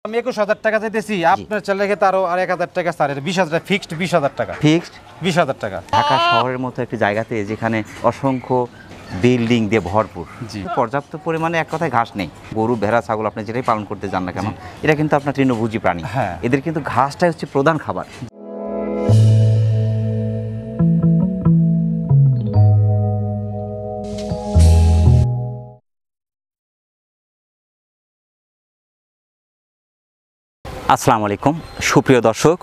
আমি 21,000 টাকা চাইতেছি, আপনার ছেলের ক্ষেত্রে আরো 1,000 টাকা ছাড়ের 20,000 ফিক্সড 20,000 টাকা। ফিক্সড 20,000 টাকা। ঢাকা শহরের মতো একটি জায়গাতে যেখানে অসংখ্য বিল্ডিং দিয়ে ভরপুর, পর্যাপ্ত পরিমাণে এক কথায় ঘাস নেই। গরু, ভেড়া, ছাগল আপনি যেটাই পালন করতে যান না কেন, এটা কিন্তু আপনার তৃণভোজী প্রাণী। এদের কিন্তু ঘাসটাই হচ্ছে প্রধান খাবার। আসসালামু আলাইকুম সুপ্রিয় দর্শক,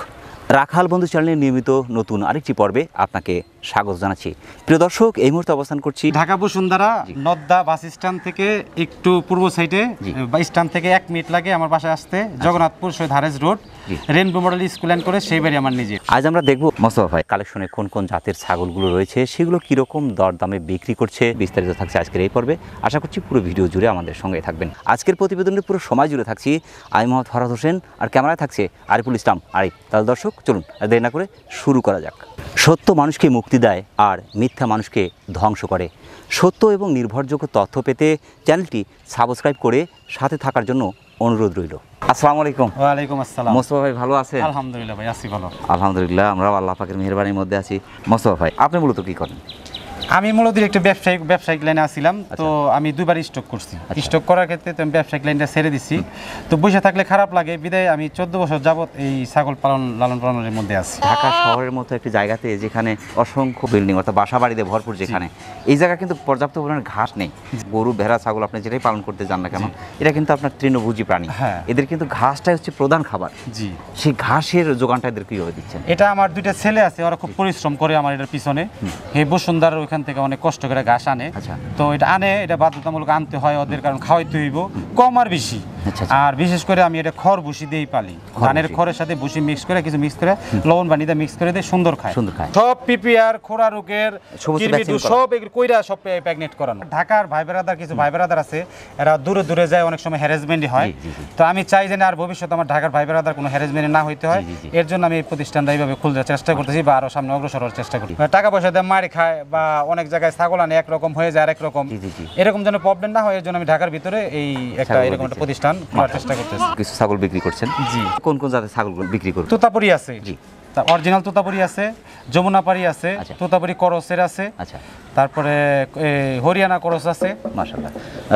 রাখাল বন্ধু চ্যানেলের নিয়মিত নতুন আরেকটি পর্বে আপনাকে স্বাগত জানাচ্ছি। প্রিয় দর্শক, এই মুহূর্তে অবস্থান করছি ঢাকা বসুন্ধরা নদ্দা বাস স্ট্যান্ড থেকে একটু পূর্ব সাইডে, স্ট্যান্ড থেকে 1 মিনিট লাগে আমার বাসায় আসতে। Jagannathpur Shahid Harez road, rainbow model school and করে সেই বাড়ি আমার নিজে। আজ আমরা দেখব মোস্তফা ভাই কালেকশনে কোন কোন জাতের ছাগলগুলো রয়েছে, সেগুলো কীরকম দরদামে বিক্রি করছে, বিস্তারিত থাকছে আজকের এই পর্বে। আশা করছি পুরো ভিডিও জুড়ে আমাদের সঙ্গে থাকবেন। আজকের প্রতিবেদনের পুরো সময় জুড়ে থাকছি আমি মোহাম্মদ ফরহাদ হোসেন, আর ক্যামেরায় থাকছে আরিফুল ইসলাম আরিফ। তাহলে দর্শক চলুন আর দেরি না করে শুরু করা যাক। সত্য মানুষকে মুক্তি দেয় আর মিথ্যা মানুষকে ধ্বংস করে। সত্য এবং নির্ভরযোগ্য তথ্য পেতে চ্যানেলটি সাবস্ক্রাইব করে সাথে থাকার জন্য অনুরোধ রইল। আসসালামু আলাইকুম। ওয়ালাইকুম আসসালাম। মোস্তফা ভাই ভালো আছেন? আলহামদুলিল্লাহ ভাই, আছি ভালো। আলহামদুলিল্লাহ, আমরা আল্লাহ পাকের মেহেরবানির মধ্যে আছি। মোস্তফা ভাই, আপনি মূলত কি করেন? আমি মূলত একটা ব্যবসায়িক লাইনে আসছিলাম, তো আমি দুইবার স্টক করছি। স্টক করার ক্ষেত্রে তো আমি ব্যবসায়িক লাইনটা ছেড়ে দিচ্ছি। তো বসে থাকলে খারাপ লাগে, বিদায় আমি 14 বছর যাবত এই ছাগল লালন পালনের মধ্যে আছি। ঢাকা শহরের মতো একটি জায়গাতে যেখানে অসংখ্য বিল্ডিং অর্থাৎ বাসা বাড়িতে ভরপুর, যেখানে এই জায়গা কিন্তু পর্যাপ্ত পরিমাণে ঘাস নেই। গরু, ভেড়া, ছাগল আপনি যেটাই পালন করতে যান না কেন, এটা কিন্তু আপনার তৃণভোজী প্রাণী। এদের কিন্তু ঘাসটাই হচ্ছে প্রধান খাবার। জি, সেই ঘাসের যোগানটা এদের কিভাবে দিচ্ছেন? এটা আমার 2টা ছেলে আছে, ওরা খুব পরিশ্রম করে আমার এটার পিছনে। এই বসুন্ধরার ওইখান থেকে অনেক কষ্ট করে ঘাস আনে। তো এটা আনে, এটা বাধ্যতামূলক আনতে হয় ওদের, কারণ খাওয়াইতে হইব কম আর বেশি। আর বিশেষ করে আমি এটা খড় ভুসি দিয়েই পালি। ধানের খড়ের সাথে ভুসি মিক্স করে, কিছু মিক্স করে, লবণ পানি দিয়ে মিক্স করে দিয়ে সুন্দর খায়। সব পিপিআর, খোরা রোগের, সব কইরা সব প্যাগনেট করানো। ঢাকার ভাই বেরাদার, কিছু ভাই বেরাদার আছে, এরা দূরে দূরে যায়, অনেক সময় হ্যারাসমেন্টই হয়। তো আমি চাই যে আর ভবিষ্যতে আমার ঢাকার ভাই বেরাদার কোনো হ্যারাসমেন্ট না হইতে হয়। এর জন্য আমি এই প্রতিষ্ঠানটা এইভাবে খুলতে চেষ্টা করতেছি, বা আরো সামনে অগ্রসর হওয়ার চেষ্টা করি। টাকা পয়সা দিয়ে মারি খায়, বা অনেক জায়গায় ছাগল আনে একরকম হয়ে যায় আরেক রকম, এরকম যেন প্রবলেম না হয়, এর জন্য আমি ঢাকার ভিতরে এই এরকম একটা প্রতিষ্ঠান করার চেষ্টা করতেছি। কিছু ছাগল বিক্রি করছেন? জি। কোন কোন জাতের ছাগল বিক্রি করছেন? তোতাপুরি আছে, জি, অরিজিনাল তোতাপুরি আছে, যমুনাপাড়ি আছে, তোতাপুরি করসের আছে, আচ্ছা, তারপরে হরিয়ানা করস আছে। মাশাআল্লাহ,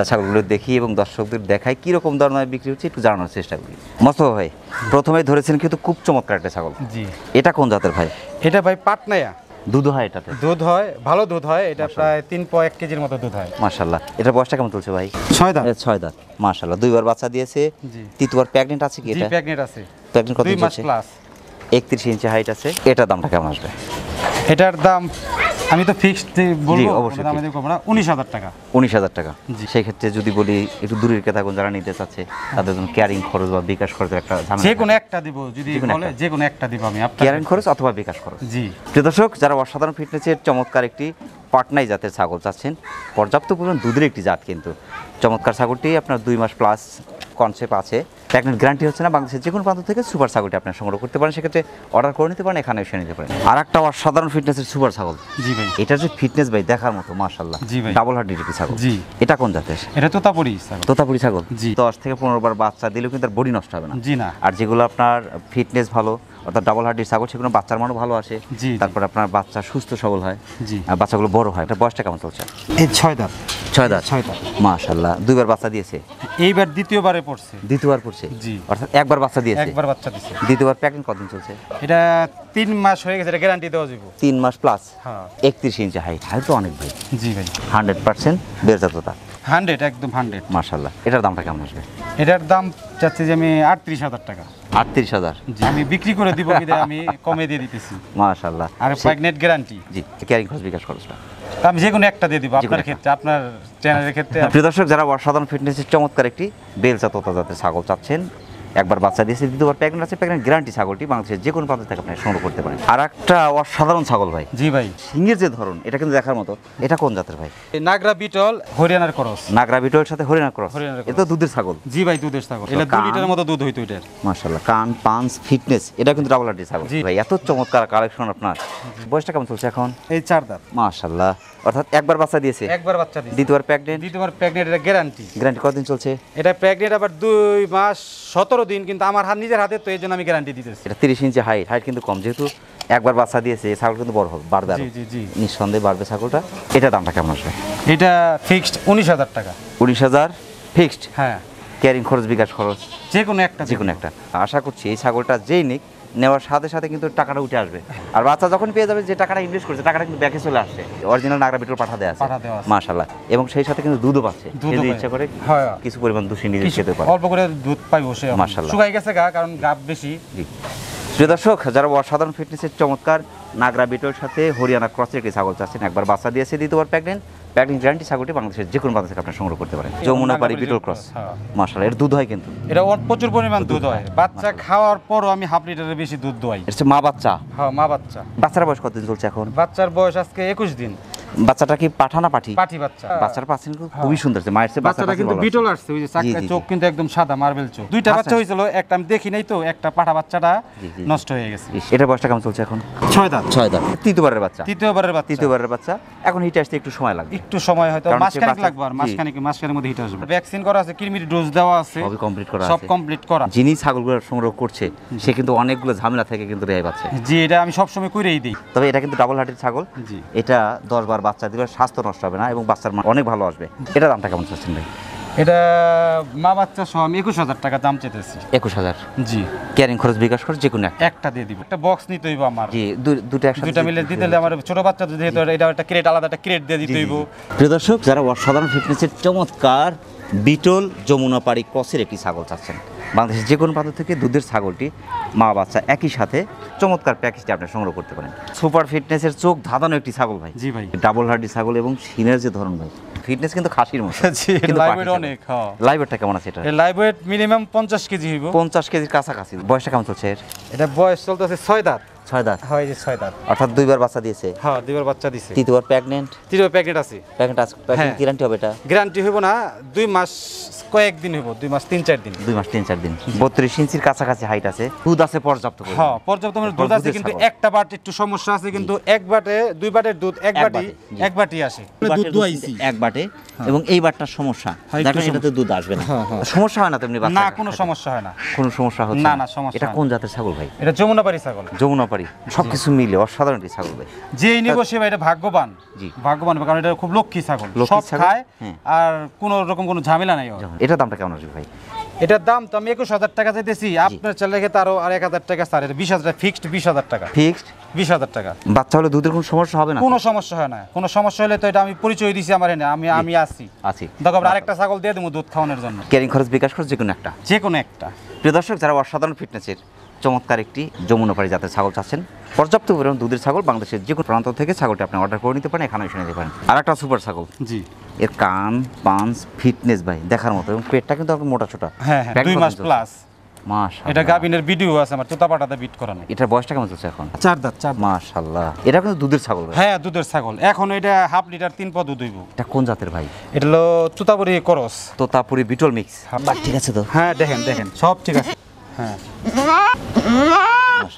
ছাগলগুলো দেখি এবং দর্শকদের দেখাই কি রকম দামে বিক্রি হচ্ছে একটু জানানোর চেষ্টা করি। মোস্তফা ভাই, প্রথমে ধরেছেন কিন্তু খুব চমৎকার একটা ছাগল। জি। এটা কোন জাতের ভাই? এটা ভাই পাটনায়া। দুধ হয় এটাতে? দুধ হয়, ভালো দুধ হয়। এটা প্রায় 3.1 কেজির মতো দুধ হয়। মাশাআল্লাহ। এটা বয়সটা কেমন চলছে ভাই? 6 দাঁত। 6 দাঁত, মাশাআল্লাহ। 2বার বাচ্চা দিয়েছে। জি। তৃতীয়বার প্রেগন্যান্ট আছে কি এটা? জি, প্রেগন্যান্ট আছে। প্রেগন্যান্ট কত 2 মাস প্লাস। 31 ইঞ্চি হাইট আছে। এটার দামটা কেমন আসবে? এটার দাম আমি তো ফিক্সড বলবো, অবশ্যই দাম আমি করব না, 19,000 টাকা। 19,000 টাকা। সেই ক্ষেত্রে যদি বলি একটু দূরের ক্রেতাগণ যারা নিতে চাচ্ছে, তাদের জন্য ক্যারিং খরচ বা বিকাশ খরচের একটা ঝামেলা। যে কোনো একটা দিব, যদি বলে যে কোনো একটা দিব আমি, আপনার ক্যারিং খরচ অথবা বিকাশ খরচ। জি। প্রিয় দর্শক, যারা অসাধারণ ফিটনেসের চমৎকার একটি পাটনাই জাতের ছাগল চাচ্ছেন, পর্যাপ্ত পরিমাণ দুধের একটি জাত, কিন্তু চমৎকার ছাগলটি আপনার 2 মাস প্লাস কনসেপ্ট আছে। প্রেগন্যান্ট গ্যারান্টি হচ্ছে না। বাংলাদেশের যে কোনো প্রান্ত থেকে সুপার ছাগলটি আপনার সংগ্রহ করতে পারেন, সেক্ষেত্রে অর্ডার করে নিতে পারেন, এখানে এসে নিতে পারেন। আর একটা অসাধারণ ফিটনেসের সুপার ছাগল। জি ভাই, এটার যে ফিটনেস ভাই দেখার মতো, মাশাআল্লাহ। জি ভাই, ডাবল হার্ডি ছাগল। জি। এটা কোন জাতের? এটা তোতাপুরি ছাগল। তোতাপুরি ছাগল। জি। 10 থেকে 15 বার বাচ্চা দিলেও কিন্তু তার বডি নষ্ট হবে না। জি না। আর যেগুলো আপনার ফিটনেস ভালো, অর্থাৎ ডাবল হার্ডির ছাগল, সেগুলো বাচ্চার মানও ভালো আসে। তারপর আপনার বাচ্চা সুস্থ সবল হয়। জি। আর বাচ্চাগুলো বড় হয়। এটা বয়সটা কেমন চলছে? এই 6 দাঁত। 6 দাঁত। মাশাআল্লাহ। 2বার বাচ্চা দিয়েছে। এইবার দ্বিতীয়বারে পড়ছে। দ্বিতীয়বার পড়ছে? জি। অর্থাৎ একবার বাচ্চা দিয়েছে। একবার বাচ্চা দিয়েছে। দ্বিতীয়বার প্রেগন্যান্ট কতদিন চলছে? এটা 3 মাস হয়ে গেছে, এটা গ্যারান্টি দেওয়া যাবে। 3 মাস প্লাস। হ্যাঁ। 31 ইঞ্চি হাইট। হাইট তো অনেক ভাই। জি ভাই, 100% বেরজাততা। 100, একদম 100। মাশাআল্লাহ। এটার দামটা কেমন আসবে? এটার দাম চাচ্ছি যে আমি 38,000 টাকা। 38,000? জি। আমি বিক্রি করে দিব, বিদায় আমি কমে দিয়ে দিতেছি। মাশাআল্লাহ। আর প্রেগন্যান্ট গ্যারান্টি। জি। ক্যারিং খরচ, বিকাশ খরচটা আমি যে কোনো একটা দিয়ে দিব আপনার ক্ষেত্রে, আপনার চ্যানেলের ক্ষেত্রে। প্রিয় দর্শক, যারা অসাধারণ ফিটনেসের চমৎকার একটি বেলজা তোতা জাতের ছাগল চাচ্ছেন, একবার বাচ্চা দিয়েছে, দ্বিতীয়বার প্রেগন্যান্ট আছে, প্রেগন্যান্ট গ্যারান্টি ছাগলটি বাংলাদেশের যে কোনো প্রান্ত থেকে আপনি সংগ্রহ করতে পারেন। আর একটা অসাধারণ ছাগল ভাই। জি ভাই, সিংহের যে ধরন, এটা কিন্তু দেখার মতো। এটা কোন জাতের ভাই? নাগরা বিটল, হরিয়ানার ক্রস। নাগরা বিটলের সাথে হরিয়ানা ক্রস। এটা দুধের ছাগল। জি ভাই, দুধের ছাগল। এটা 2 লিটারের মতো দুধ হইতো এটার। মাশাআল্লাহ। কান, পাঞ্চ, ফিটনেস, এটা কিন্তু ডাবল হার্ডি ছাগল। জি ভাই, এত চমৎকার কালেকশন আপনার। বয়সটা কেমন চলছে এখন? এই 4 দাঁত। মাশাআল্লাহ। অর্থাৎ একবার বাচ্চা দিয়েছে, একবার বাচ্চা দিয়েছে, দ্বিতীয়বার প্রেগনেন্ট। দ্বিতীয়বার প্রেগনেন্ট, এটা গ্যারান্টি। গ্যারান্টি কতদিন চলছে? এটা প্রেগনেন্ট আবার 2 মাস 17 দিন, কিন্তু আমার নিজের হাতে, তো এই জন্য আমি গ্যারান্টি দিতেছি। এটা 30 ইঞ্চি হাইট কিন্তু কম, যেহেতু একবার বাচ্চা দিয়েছে ছাগল কিন্তু বড় হবে, বাড়বে আরো। জি জি জি, নিঃসন্দেহে বাড়বে ছাগলটা। এটা দামটা কেমন আসবে? এটা ফিক্সড 19,000 টাকা। 19,000 ফিক্সড। হ্যাঁ, ক্যারিং খরচ, বিকাশ খরচ যে কোনো একটা, যে কোনো একটা। আশা করছি এই ছাগলটা যেই নিক, নেওয়ার সাথে সাথে কিন্তু টাকাটা উঠে আসবে, আর বাচ্চা যখন পেয়ে যাবে যে টাকাটা ইনভেস্ট করছে টাকাটা কিন্তু ব্যাকে চলে আসছে। অরিজিনাল নাগরা বিটল পাঠা দেওয়া আছে মাশাআল্লাহ, এবং সেই সাথে কিন্তু দুধও পাচ্ছে। যদি ইচ্ছা করে কিছু পরিমাণ দুধ নিজে খেতে পারে, অল্প করে দুধ পাইবো সে মাশাআল্লাহ। শুকাই গেছে গা, কারণ গাব বেশি। জি প্রিয় দর্শক, যারা অসাধারণ ফিটনেসের চমৎকার নাগরা বিটল সাথে হরিয়ানা ক্রসের একটি ছাগল চাচ্ছেন, একবার বাচ্চা দিয়েছে, দ্বিতীয়বার প্রেগনেন্ট গ্যারান্টি, ছাগলটি বাংলাদেশের যে কোনো প্রান্ত থেকে আপনি সংগ্রহ করতে পারেন। যমুনাপাড়ি বিটল ক্রস, মাশাআল্লাহ। এর দুধ হয় কিন্তু, এটা প্রচুর পরিমাণ দুধ হয়। বাচ্চা খাওয়ার পরও আমি হাফ লিটারের বেশি দুধ দোয়াই। এটা মা বাচ্চা? হ্যাঁ, মা বাচ্চা। বাচ্চার বয়স কতদিন চলছে এখন? বাচ্চার বয়স আজকে 21 দিন। বাচ্চাটা কি পাঠা না পাঠি? পাঠি বাচ্চা। বাচ্চার পাচ্ছেন খুবই সুন্দর, মায়ের চেয়ে বাচ্চাটা কিন্তু বিটল আসছে, ওই যে চাকরা চোখ কিন্তু একদম সাদা মার্বেল চোখ। দুইটা বাচ্চা হয়েছিল, একটা আমি দেখি নাই, তো একটা পাঠা বাচ্চাটা নষ্ট হয়ে গেছে। এটার বয়সটা কেমন চলছে এখন? 6 দাঁত। 6 দাঁত, তৃতীয়বারের বাচ্চা। তৃতীয়বারের বাচ্চা। এখন হিটে আসতে একটু সময় লাগবে, একটু সময় হয়তো মাসখানেক লাগবে, আর মাসখানেকের মধ্যে হিট আসবে। ভ্যাকসিন করা আছে, কৃমির ডোজ দেওয়া আছে, সবই কমপ্লিট করা আছে, সব কমপ্লিট করা। যিনি ছাগলগুলো সংগ্রহ করছে সে কিন্তু অনেকগুলো ঝামেলা থেকে কিন্তু রেহাই পাচ্ছে। জি, এটা আমি সব সময় কইরেই দেই। তবে এটা কিন্তু ডাবল হার্টের ছাগল। জি, এটা 10 বার বাচ্চা দিলে স্বাস্থ্য নষ্ট হবে না, এবং বাচ্চার মান অনেক ভালো আসবে। এটা দামটা কেমন চাচ্ছেন ভাই? এটা মা বাচ্চা সহ আমি 21,000 টাকা দাম চেতেছি। 21,000? জি। ক্যারিং খরচ, বিকাশ খরচ যে কোনো একটা দিয়ে দিব। একটা বক্স নিতে হইব আমার। জি, দুটো একসাথে, দুটো মিলে দিতে হলে আমার ছোট বাচ্চা যদি হতো, এটা একটা ক্রেট, আলাদা একটা ক্রেট দিয়ে দিতে হইব। প্রিয় দর্শক, যারা অসাধারণ ফিটনেসের চমৎকার বিটল যমুনাপাড়ি ক্রসের একটি ছাগল চাচ্ছেন, বাংলাদেশের যে কোনো প্রান্ত থেকে দুধের ছাগলটি মা বাচ্চা একই সাথে চমৎকার প্যাকেজটি আপনি সংগ্রহ করতে পারেন। সুপার ফিটনেসের চোখ ধাঁধানো একটি ছাগল ভাই। জি ভাই, ডাবল হার্ডি ছাগল, এবং সিনের যে ধরন ভাই, ফিটনেস কিন্তু খাসির মতো। জি, লাইভ ওয়েট অনেক। হ্যাঁ, লাইভ ওয়েটটা কেমন আছে এটা? লাইভ ওয়েট মিনিমাম 50 কেজি হইব। 50 কেজির কাছাকাছি। বয়সটা কেমন চলছে এর? এটা বয়স চলতেছে 6 দাঁত। 6 দাঁত? হয় যে 6 দাঁত, অর্থাৎ 2 বার বাচ্চা দিয়েছে। হ্যাঁ, 2 বার বাচ্চা দিছে। তৃতীয়বার প্রেগনেন্ট? তৃতীয় প্যাকেট আছে। প্রেগনেন্ট আছে, প্রেগনেন্ট গ্যারান্টি হবে এটা? গ্যারান্টি হইব না, 2 মাস কয়েকদিন হইব, 2 মাস 3-4 দিন। 2 মাস 3-4 দিন। 32 ইঞ্চির কাছাকাছি হাইট আছে, দুধ আছে পর্যাপ্ত করে। হ্যাঁ, পর্যাপ্ত মানে দুধ আছে, কিন্তু একটা বাট একটু সমস্যা আছে, কিন্তু এক বাটে 2 বাটের দুধ এক বাটি আসে। দুধ দোয়াইছি এক বাটে, এবং এই বাটটার সমস্যা, দেখেন এটাতে দুধ আসবে না। সমস্যা হয় না তেমনি বাচ্চা? না, কোনো সমস্যা হয় না। কোনো সমস্যা হচ্ছে না, না সমস্যা। এটা কোন জাতের ছাগল ভাই? এটা যমুনাপাড়ি ছাগল। যমুনাপাড়ি, সবকিছু মিলে অসাধারণ একটি ছাগল ভাই। যেই নিব সে ভাই এটা ভাগ্যবান। জি, ভাগ্যবান, কারণ এটা খুব লক্ষ্মী ছাগল, সব ছাগল, খায়, হ্যাঁ। আর কোনো রকম কোনো ঝামেলা নাই ওর। এটার দামটা কেমন আসবে ভাই? এটার দাম তো আমি 21,000 টাকা চাইতেছি, আপনার চাইলে তারও আর 1,000 টাকা স্যার। এটা 20,000 ফিক্সড, 20,000 টাকা ফিক্সড। 20,000 টাকা। বাচ্চা হলে দুধের কোনো সমস্যা হবে না? কোনো সমস্যা হয় না, কোনো সমস্যা হলে তো এটা আমি পরিচয় দিছি আমার এনে, আমি আছি। দেখো, আমরা আরেকটা ছাগল দিয়ে দেবো দুধ খাওয়ানোর জন্য। ক্যারিং খরচ, বিকাশ খরচ যে কোনো একটা? যে কোনো একটা। প্রিয় দর্শক, যারা অসাধারণ ফিটনেসের চমৎকার একটি যমুনাপাড়ি জাতের ছাগল চাচ্ছেন, পর্যাপ্ত পরিমাণ দুধের ছাগল, বাংলাদেশের যে কোনো প্রান্ত থেকে ছাগলটি আপনি অর্ডার করে নিতে পারেন, এখানে এসে নিতে পারেন। আর একটা সুপার ছাগল। জি, এর কান, পাঞ্চ, ফিটনেস ভাই দেখার মতো, এবং পেটটা কিন্তু একদম মোটা ছোটা। হ্যাঁ, 2 মাস প্লাস। মাশাআল্লাহ, এটা গাবিনের ভিডিও আছে আমার, তোতা পাটাতে বিট করানো। এটার বয়সটা কেমন চলছে এখন? 4 দাঁত। মাশাআল্লাহ, এটা কিন্তু দুধের ছাগল ভাই। হ্যাঁ, দুধের ছাগল। এখন এটা হাফ লিটার 3 পদ দুধ হইব। এটা কোন জাতের ভাই? এটা হলো তোতাপুরি করস, তোতাপুরি বিটল মিক্স। ঠিক আছে তো? হ্যাঁ, দেখেন সব ঠিক আছে। হ্যাঁ,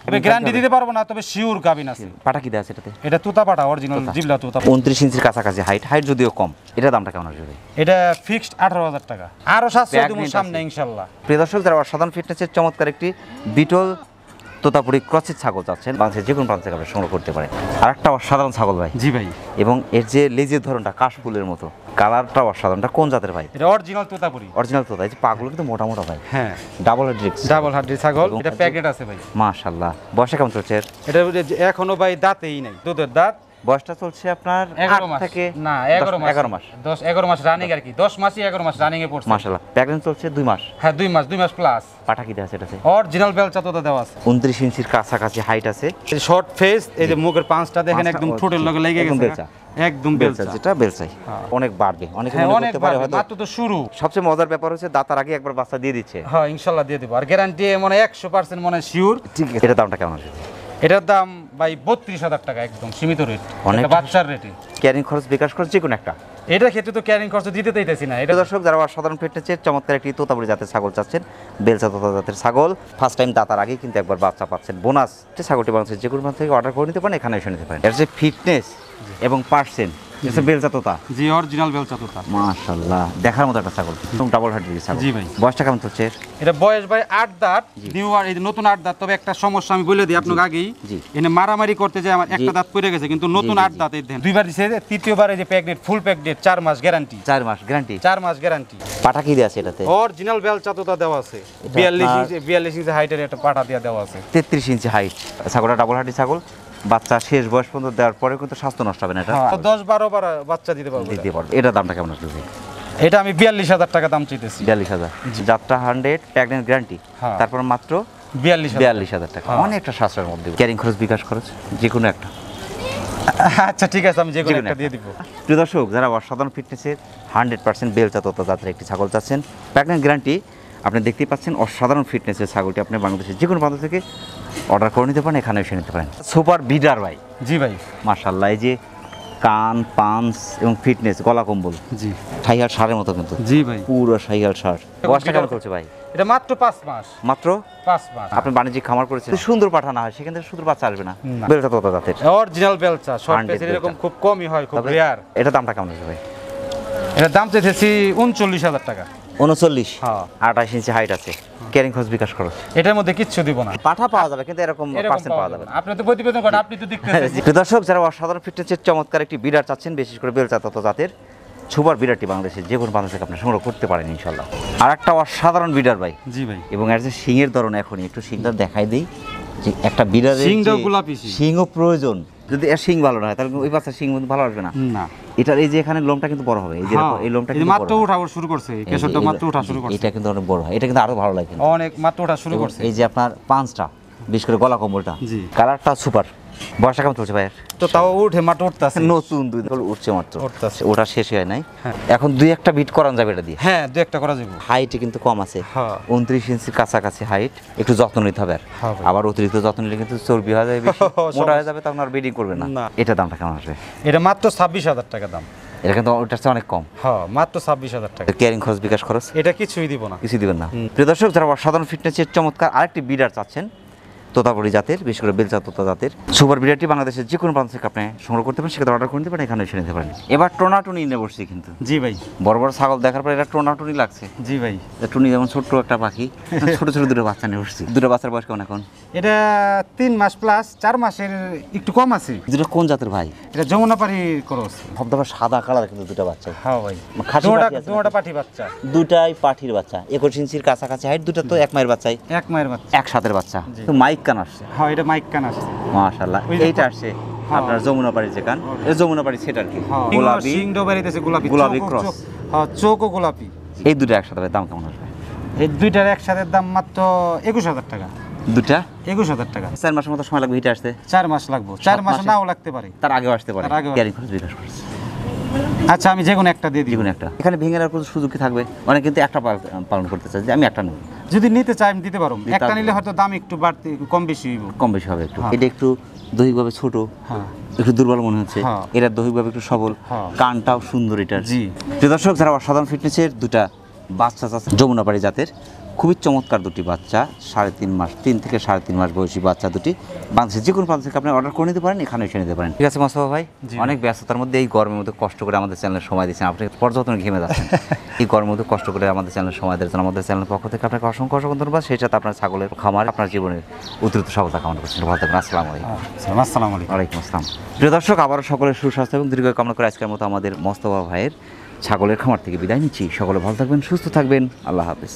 তবে গ্যারান্টি দিতে পারবো না, তবে শিওর গাবিন আছে। পাটা কি দেয়া আছে এটাতে? এটা তোতা পাটা, অরিজিনাল জিবলা তোতা। 29 ইঞ্চির কাছাকাছি হাইট যদিও কম। এটা দামটা কেমন আসবে? এটা ফিক্সড 18,000 টাকা, আরো 700 দেবো সামনে ইনশাআল্লাহ। প্রিয় দর্শক, যারা অসাধারণ ফিটনেসের চমৎকার একটি বিটল তোতাপুরি ক্রসের ছাগল চাচ্ছেন, বাংলাদেশের যে কোনো প্রান্ত থেকে আপনি সংগ্রহ করতে পারেন। আর একটা অসাধারণ ছাগল ভাই। জি ভাই, এবং এর যে লেজের ধরনটা কাশফুলের মতো, কালারটা অসাধারণ। এটা কোন জাতের ভাই? এটা অরিজিনাল তোতাপুরি। অরিজিনাল তোতা, এই যে পাগুলো কিন্তু মোটা মোটা ভাই। হ্যাঁ, ডাবল হেড্রিক্স, ডাবল হার্ডি ছাগল। এটা প্যাকেট আছে ভাই। মাশাআল্লাহ, বয়সটা কেমন চলছে এর? এটা এখনো ভাই দাঁতেই নাই, দুধের দাঁত। বয়সটা চলছে আপনার 11 মাস থেকে না, 11 মাস 11 মাস রানিং আর কি, 10 মাসই 11 মাস রানিং এ পড়ছে। মাশাআল্লাহ, প্রেগন্যান্ট চলছে 2 মাস। হ্যাঁ, 2 মাস প্লাস। পাটা কি দেয়া আছে এটাতে? অরিজিনাল বেলচা তোতা দেওয়া আছে। 29 ইঞ্চির কাছাকাছি হাইট আছে। এই শর্ট ফেস, এই যে মুখের পাঁচটা দেখেন একদম ঠোঁটের লগে লেগে গেছে। একদম বেলচা, যেটা বেলচাই অনেক বাড়বে, অনেকে মনে করতে পারে হয়তো মাত্র তো শুরু। সবচেয়ে মজার ব্যাপার হচ্ছে দাতার আগে একবার বাচ্চা দিয়ে দিচ্ছে। হ্যাঁ, ইনশাআল্লাহ দিয়ে দেব, আর গ্যারান্টি মনে 100% মনে শিওর। ঠিক আছে, এটার দামটা কেমন আসবে? এটার দাম ভাই 32,000 টাকা, একদম সীমিত রেট, অনেক বাচ্চার রেটে। ক্যারিং খরচ, বিকাশ খরচ যে কোনো একটা? এটার ক্ষেত্রে তো ক্যারিং খরচ দিতে চাইতেছি না। এটা দর্শক, যারা সাধারণ ফিটনেসের চমৎকার একটি তোতাপুরি জাতের ছাগল চাচ্ছেন, বেলচা তোতা জাতের ছাগল, ফার্স্ট টাইম দাতার আগে কিন্তু একবার বাচ্চা পাচ্ছেন বোনাস। ছাগলটি বাংলাদেশের যে কোনো প্রান্ত থেকে অর্ডার করে নিতে পারেন, এখানে এসে নিতে পারেন। এর যে ফিটনেস এবং পার্সেন্ট এটা বেলচা তোতা। জি অরিজিনাল বেলচা তোতা। মাশাআল্লাহ, দেখার মতো একটা ছাগল, একদম ডাবল হার্টের ছাগল। জি ভাই। বয়সটা কেমন চলছে? এটা বয়স ভাই 8 দাঁত, নিউ আর এই নতুন 8 দাঁত। তবে একটা সমস্যা আমি বলে দিই আপনাকে আগেই, এনে মারামারি করতে যে আমার একটা দাঁত পড়ে গেছে, কিন্তু নতুন 8 দাঁত। এই দেন দুইবার দিছে, তৃতীয়বার এই যে প্রেগনেন্ট, ফুল প্রেগনেন্ট, 4 মাস গ্যারান্টি। 4 মাস গ্যারান্টি? 4 মাস গ্যারান্টি। পাটা কি দেয়া আছে এটাতে? অরিজিনাল বেলচা তোতা দেওয়া আছে। 42 ইঞ্চি হাইটের একটা পাটা দিয়া দেওয়া আছে। 33 ইঞ্চি হাইট। ছাগলটা ডাবল হার্টি ছাগল। বাচ্চা শেষ বয়স পর্যন্ত দেওয়ার পরে কিন্তু স্বাস্থ্য নষ্ট হবে না এটা? 10-12 বার বাচ্চা দিতে পারবে। এটার দামটা কেমন আসবে? এটা আমি 42,000 টাকা দাম চাইতেছি। 42,000। যাত্রা 100 প্রেগনেন্ট গ্যারান্টি, তারপর মাত্র 42,000 টাকা। অনেকটা সাশ্রয়ের মধ্যে। ক্যারিং খরচ, বিকাশ খরচ যে কোনো একটা? আচ্ছা ঠিক আছে, আমি যে কোনো একটা দিয়ে দিব। প্রিয় দর্শক, যারা অসাধারণ ফিটনেসের 100% বেলচা তোতা জাতের একটি ছাগল চাচ্ছেন, প্রেগনেন্ট গ্যারান্টি, আপনি দেখতেই পাচ্ছেন অসাধারণ ফিটনেসের ছাগলটি আপনি বাংলাদেশের যে কোনো প্রান্ত থেকে অর্ডার করে নিতে পারেন, এখানে এসে নিতে পারেন। সুপার বিডার ভাই। জি ভাই। মাশাআল্লাহ, এই যে কান, পাঞ্চ এবং ফিটনেস, গলা কম্বল, জি শাহিয়াল ষাঁড়ের মতো কিন্তু। জি ভাই, পুরো শাহিয়াল ষাঁড়। বয়সটা কেমন চলছে ভাই? এটা মাত্র 5 মাস। মাত্র 5 মাস। আপনি বাণিজ্যিক খামার করেছেন, সুন্দর পাঠানো হয়, সেখান থেকে সুন্দর বাচ্চা আসবে না? বেলচা তোতা জাতের অরিজিনাল বেলচা, শর্ট পেস এরকম খুব কমই হয়, খুব রেয়ার। এটা দামটা কেমন আছে ভাই? এটা দাম চাইতেছি 39,000 টাকা। 39? হ্যাঁ। 28 ইঞ্চি হাইট আছে। ক্যারিং খরচ, বিকাশ খরচ? এটার মধ্যে কিচ্ছু দিব না। পাঠা পাওয়া যাবে, কিন্তু এরকম পার্সেন্ট পাওয়া যাবে না। আপনি তো প্রতিবেদন করেন, আপনি তো দেখতেছেন। দর্শক, যারা অসাধারণ ফিটনেসের চমৎকার একটি বিড়ার চাচ্ছেন, বিশেষ করে বেলচা তোতা জাতের সুপার বিড়ারটি বাংলাদেশের যে কোনো প্রান্ত থেকে আপনি সংগ্রহ করতে পারেন ইনশাল্লাহ। আর একটা অসাধারণ বিড়ার ভাই। জি ভাই। এবং এর যে শিংয়ের ধরন, এখনই একটু শিংটা দেখাই দিই, যে একটা বিড়ারের শিংটাও গোলাপি শিংও প্রয়োজন। যদি এর শিং ভালো না হয়, তাহলে ওই বাচ্চার শিং ভালো আসবে না। না, এটার এই যে এখানে লোমটা কিন্তু বড় হবে, এই যে এই লোমটা কিন্তু মাত্র ওঠা শুরু করছে, কেশরটা মাত্র ওঠা শুরু করছে। এটা কিন্তু অনেক বড় হয়, এটা কিন্তু আরো ভালো লাগে, অনেক মাত্র ওঠা শুরু করছে। এই যে আপনার পাঁচটা, বিশেষ করে গলা কম্বলটা, জি, কালারটা সুপার। বয়সটা কেমন চলছে ভাইয়ের? তো তাও উঠে মাত্র উঠতেছে, নতুন 2 দল উঠছে মাত্র, উঠতেছে, ওটা শেষ হয় নাই। এখন 2-1টা বিট করান যাবে এটা দিয়ে? হ্যাঁ, 2-1টা করা যাবে। হাইটে কিন্তু কম আছে, 29 ইঞ্চির কাছাকাছি হাইট। একটু যত্ন নিতে হবে, আবার অতিরিক্ত যত্ন নিলে কিন্তু চর্বি হয়ে যাবে, মোটা হয়ে যাবে, তখন আর ব্রিডিং করবে না। এটা দামটা কেমন আসবে? এটা মাত্র 26,000 টাকা দাম। এটা কিন্তু ওটার চেয়ে অনেক কম। হ্যাঁ, মাত্র 26,000 টাকা। ক্যারিং খরচ, বিকাশ খরচ? এটা কিছুই দিব না। কিছু দিবেন না। প্রিয় দর্শক, যারা অসাধারণ ফিটনেসের চমৎকার আরেকটি বিডার চাচ্ছেন, তোতাপুরি জাতের, বিশেষ করে বেলচা তোতা জাতের সুপার বিডারটি বাংলাদেশের যে কোনো প্রান্ত থেকে আপনি সংগ্রহ করতে পারেন, সেক্ষেত্রে অর্ডার করে নিতে পারেন, এখানে এসে নিতে পারেন। এবার টোনাটুনি নিয়ে বসছি কিন্তু। জি ভাই। বড় বড় ছাগল দেখার পর এটা টোনাটুনি লাগছে। জি ভাই। টুনি যেমন ছোট্ট একটা পাখি, ছোট ছোট দুটো বাচ্চা নিয়ে বসছি। দুটো বাচ্চার বয়স কেমন এখন? এটা 3 মাস প্লাস, 4 মাসের একটু কম আছে। দুটো কোন জাতের ভাই? এটা যমুনাপাড়ি ক্রস। ধবধবা সাদা কালার কিন্তু দুটো বাচ্চা। হ্যাঁ ভাই, দুটোটা পাঠি বাচ্চা। দুটাই পাঠির বাচ্চা, 21 ইঞ্চির কাছাকাছি হাইট। দুটো তো এক মায়ের বাচ্চাই। এক মায়ের বাচ্চা, এক সাথের বাচ্চা। তো মাইক কান আসছে। হ্যাঁ, এটা মাইক কান আসছে। মাশাআল্লাহ, এইটা আসছে আপনার যমুনাপাড়ির যে কান, এই যমুনাপাড়ির সেটা আর কি গোলাপি, সিংডো বেরিতেছে গোলাপি, গোলাপি ক্রস। হ্যাঁ, চোখও গোলাপি। এই দুটো একসাথে দাম কেমন আসবে? এই দুইটার একসাথে দাম মাত্র 21,000 টাকা। দুটা 21,000 টাকা। 4 মাসের মতো সময় লাগবে হিটে আসতে? 4 মাস লাগবে। 4 মাস নাও লাগতে পারে, তার আগেও আসতে পারে। ক্যারিং খরচ, বিকাশ খরচ? আচ্ছা, আমি যে কোনো একটা দিয়ে দিই। যে কোনো একটা। এখানে ভেঙে নেওয়ার কোনো সুযোগ কি থাকবে? অনেকে কিন্তু একটা পালন করতে চায়, যে আমি একটা নেব। যদি নিতে চাই আমি দিতে পারবো। একটা নিলে হয়তো দাম একটু বাড়তি, কম বেশি হইব। কম বেশি হবে একটু। এটা একটু দৈহিকভাবে ছোট, একটু দুর্বল মনে হচ্ছে। এটা দৈহিকভাবে একটু সবল, কানটাও সুন্দর এটার। জি। দর্শক, যারা অসাধারণ ফিটনেসের দুটা বাচ্চা আছে যমুনাপাড়ি জাতের, খুবই চমৎকার দুটি বাচ্চা, 3.5 মাস, 3 থেকে 3.5 মাস বয়সী বাচ্চা দুটি, বাংলাদেশের যে কোনো প্রান্ত থেকে আপনি অর্ডার করে নিতে পারেন, এখানে এসে নিতে পারেন। ঠিক আছে মোস্তফা ভাই, অনেক ব্যস্ততার মধ্যে এই গরমের মধ্যে কষ্ট করে আমাদের চ্যানেলে সময় দিচ্ছেন, আপনি পর্যটন ঘেমে যাচ্ছেন। এই গরমের মধ্যে কষ্ট করে আমাদের চ্যানেলে সময় দিচ্ছেন, আমাদের চ্যানেলের পক্ষ থেকে আপনাকে অসংখ্য অসংখ্য ধন্যবাদ। সেই সাথে আপনার ছাগলের খামার, আপনার জীবনের অতিরিক্ত সফলতা কামনা করছেন। ভালো থাকবেন। আসসালামু আলাইকুম। আসসালামু আলাইকুম। ওয়ালাইকুম আসসালাম। প্রিয় দর্শক, আবারও সকলের সুস্বাস্থ্য এবং দীর্ঘ কামনা করে আজকের মতো আমাদের মোস্তফা ভাইয়ের ছাগলের খামার থেকে বিদায় নিচ্ছি। সকলে ভালো থাকবেন, সুস্থ থাকবেন। আল্লাহ হাফেজ।